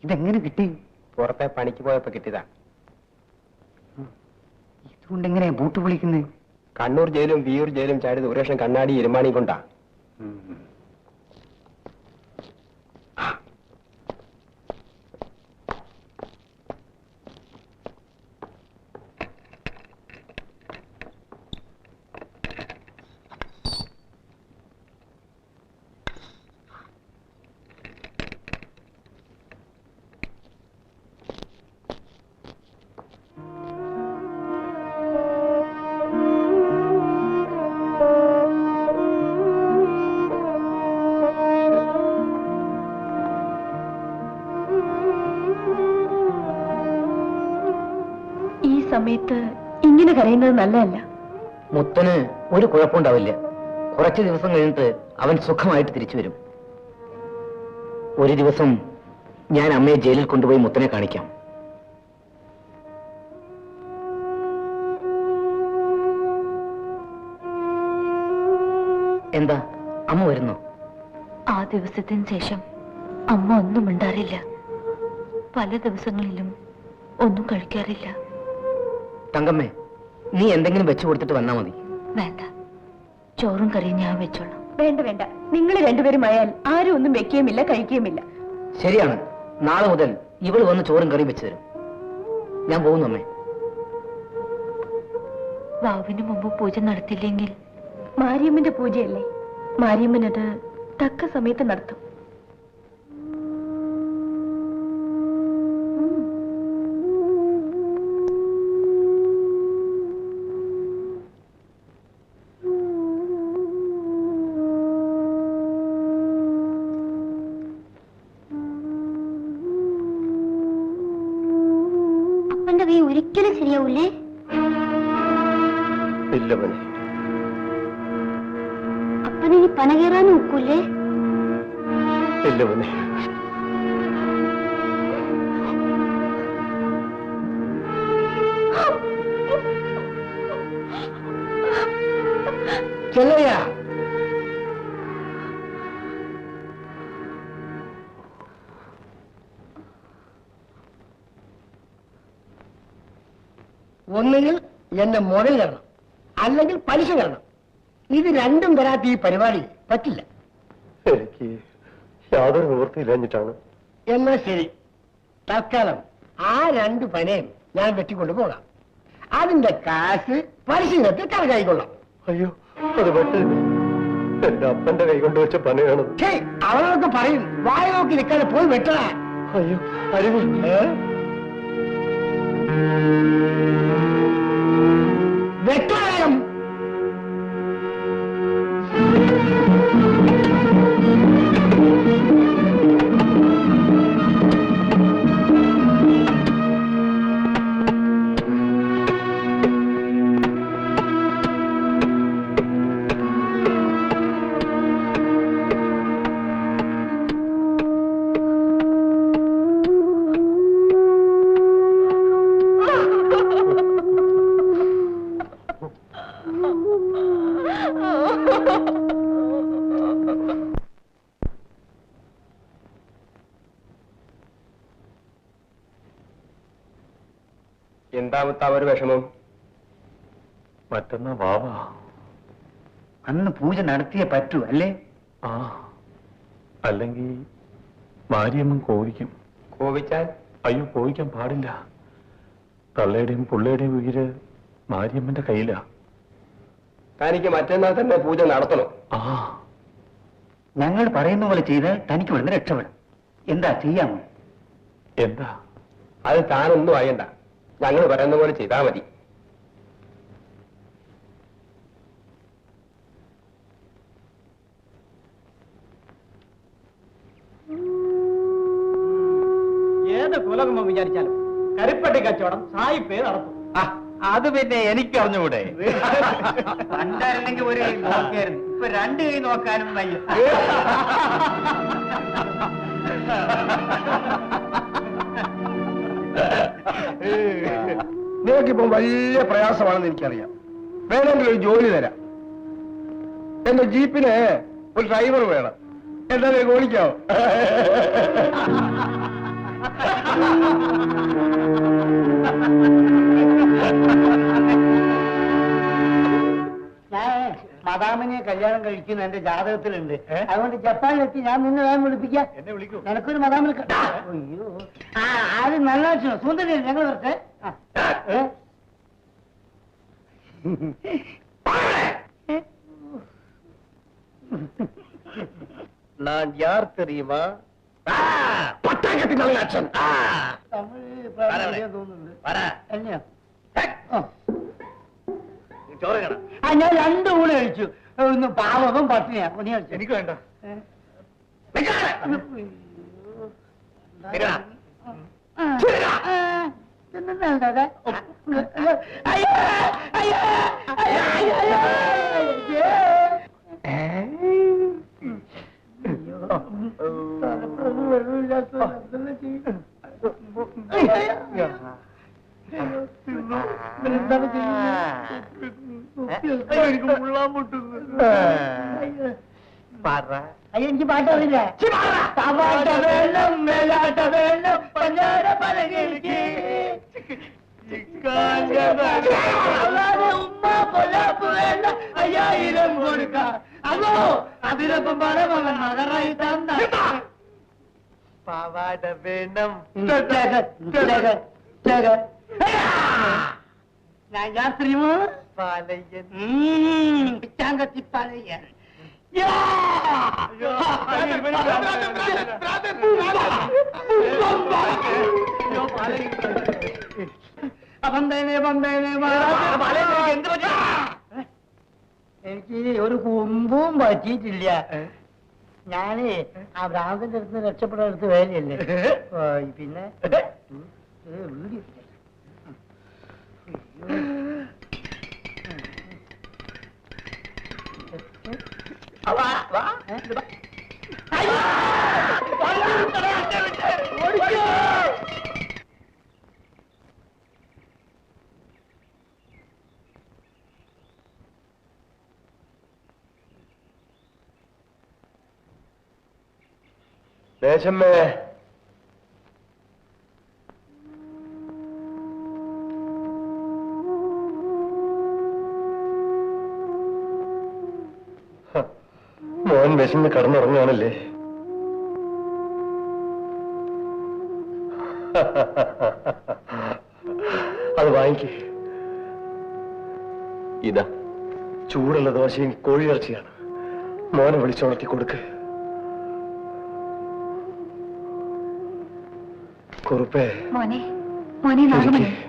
ഇതെങ്ങനെ കിട്ടി? പുറത്തെ പണിക്ക് പോയപ്പോ കിട്ടിയതാ. ഇതുകൊണ്ട് എങ്ങനെയാ ബൂട്ട് പൊളിക്കുന്നത്? കണ്ണൂർ ജയിലും വിയൂർ ജയിലും ചാടിയത് ഒരു ലക്ഷം കണ്ണാടി ഇരുമാണി കൊണ്ടാ. സമയത്ത് ഇങ്ങനെ കരയുന്നത് നല്ലതല്ല. മുത്തന് ഒരു കുഴപ്പമുണ്ടാവില്ല. കുറച്ച് ദിവസം കഴിഞ്ഞിട്ട് അവൻ സുഖമായിട്ട് തിരിച്ചു വരും. ഒരു ദിവസം ഞാൻ അമ്മയെ ജയിലിൽ കൊണ്ടുപോയി മുത്തനെ കാണിക്കാം. എന്താ അമ്മ വരുന്നോ? ആ ദിവസത്തിന് ശേഷം അമ്മ ഒന്നും മിണ്ടാറില്ല. പല ദിവസങ്ങളിലും ഒന്നും കഴിക്കാറില്ല. തങ്കമ്മേ, നീ എന്തെങ്കിലും വെച്ചു കൊടുത്തിട്ട് വന്നാ മതി. വേണ്ട, ചോറും കറിയും ഞാൻ വെച്ചോളാം. വേണ്ട വേണ്ട, നിങ്ങൾ രണ്ടുപേരും ആയാൽ ആരും ഒന്നും വെക്കുകയുമില്ല കഴിക്കുകയുമില്ല. ശരിയാണ്, നാളെ മുതൽ ഇവള് വന്ന് ചോറും കറിയും വെച്ചു തരും. ഞാൻ പോകുന്നു അമ്മേ. വാവിന് മുമ്പ് പൂജ നടത്തില്ലെങ്കിൽ? മാരിയമ്മന്റെ പൂജയല്ലേ, മാരിയമ്മനത് തക്ക സമയത്ത് നടത്തും. ഒരിക്കലും ശരിയാവൂലേ? ഇല്ല മോനെ. അപ്പനിനി പന കയറാനും ഒക്കൂലേ? ഇല്ല മോനെ. ചെല്ലയ്യ, ഒന്നുകിൽ എന്റെ മുതൽ തരണം, അല്ലെങ്കിൽ പലിശ തരണം. ഇത് രണ്ടും തരാത്ത ഈ പരിപാടി പറ്റില്ല. എനിക്ക് യാതൊരു നിവൃത്തിയില്ലാഞ്ഞിട്ടാണ്. എന്നാ ശരി, തൽക്കാലം ആ രണ്ട് പനയും ഞാൻ വെട്ടിക്കൊണ്ടു പോകാം. അതിന്റെ കാശ് പലിശ ഇനത്തിൽ കണക്കായിക്കൊള്ളാം. അയ്യോ, അത് പറ്റില്ല. എന്റെ അപ്പന്റെ കൈ കൊണ്ട് വെച്ച പനയാണത്. അവരൊക്കെ പറയും, വായ നോക്കി നിൽക്കാതെ പോയി വെട്ടണ. അയ്യോ അരുവി. വെട്ടണം. എന്താമത്തെ ഒരു വിഷമം? മറ്റന്നാ വാവ. അന്ന് പൂജ നടത്തിയേ പറ്റൂ അല്ലേ? ആ, അല്ലെങ്കിൽ മാരിയമ്മൻ കോപിക്കും. കോപിച്ചാൽ? അയ്യോ, കോപിക്കാൻ പാടില്ല. തള്ളയുടെയും പുള്ളയുടെയും ഉയിര് മാരിയമ്മന്റെ കയ്യിലാ. തനിക്ക് മറ്റന്നാൾ തന്നെ പൂജ നടത്തണം. ആ, ഞങ്ങൾ പറയുന്ന പോലെ ചെയ്താൽ തനിക്ക് ഇവിടുന്ന് രക്ഷപ്പെടും. എന്താ ചെയ്യാമോ? എന്താ? അത് താനൊന്നും അറിയണ്ട, ഞങ്ങൾ പറയുന്ന പോലെ ചെയ്താൽ മതി. ഏത് കുലകുമ്പം വിചാരിച്ചാലും കരിപ്പട്ടി കച്ചവടം സായിപ്പേ നടത്തും. അത് പിന്നെ എനിക്ക് അറിഞ്ഞുകൂടെ? പണ്ടായിരുന്നെങ്കിൽ ഒരു കൈ നോക്കിയായിരുന്നു, ഇപ്പൊ രണ്ട് കൈ നോക്കാനും വയ്യ. നിനക്കിപ്പം വലിയ പ്രയാസമാണെന്ന് എനിക്കറിയാം. വേണമെങ്കിൽ ഒരു ജോലി തരാം. എന്റെ ജീപ്പിന് ഒരു ഡ്രൈവർ വേണം. എന്താ കോളിക്കോ? മദാമിനെ കല്യാണം കഴിക്കുന്ന എന്റെ ജാതകത്തിലുണ്ട്. അതുകൊണ്ട് ജപ്പാനിലെത്തി ഞാൻ നിന്നെ വേഗം വിളിപ്പിക്കാം. എന്നെ വിളിക്കൂ. നിനക്കൊരു മദാമിന് അയ്യോ ആദ്യം നല്ല ലക്ഷണം സുന്ദരി ഞങ്ങൾ വരട്ടെ. நான் யார் தெரியுமா? പട്ടാക്കത്തി നല്ല അച്ഛൻ. തമിഴ് തോന്നുന്നുണ്ട്. എന്നെയോ? ചോറ് കാണാം. ഞാൻ 2 ഊണ് കഴിച്ചു. ഒന്ന് പാവകം പട്ടിണിയാ. നീ കഴിച്ചു? എനിക്ക് വേണ്ട. എനിക്ക് മുള്ളാൻ മുട്ടുന്നു. എനിക്ക് പാട്ട് അറിയില്ല. തമാട്ട വേണം മേലാട്ട വേണം പഞ്ചാര പലകേക്ക് ഉമ്മ പൊലാപ്പ് വേണ്ട 5000 കൊടുക്കാം. അതോ അതിനൊപ്പം പണമകൻ മകറായി തന്ന പാവാട വേണം. ഞാൻ യാത്രിമോ പാലയ്യൻ. പിച്ചാങ്കത്തി പാലയ്യൻ. എനിക്ക് ഒരു കുമ്പും പറ്റിയിട്ടില്ല. ഞാനേ ആ ഭ്രാന്തന്റെ അടുത്ത് രക്ഷപ്പെടാൻ അടുത്ത് വേലയല്ലേ. പിന്നെ വീഡിയോ ദേശമ്മേ, മോൻ വിശന്ന് കടന്നുറങ്ങാണല്ലേ? അത് വാങ്ങിക്കേ. ഇതാ ചൂടുള്ള ദോശയും കോഴിയിറച്ചിയാണ്. മോനെ വിളിച്ചുണർത്തി കൊടുക്ക്. കുറുപ്പേ, മോനെ മോനെ നാഗമണി ഇരിക്ക്.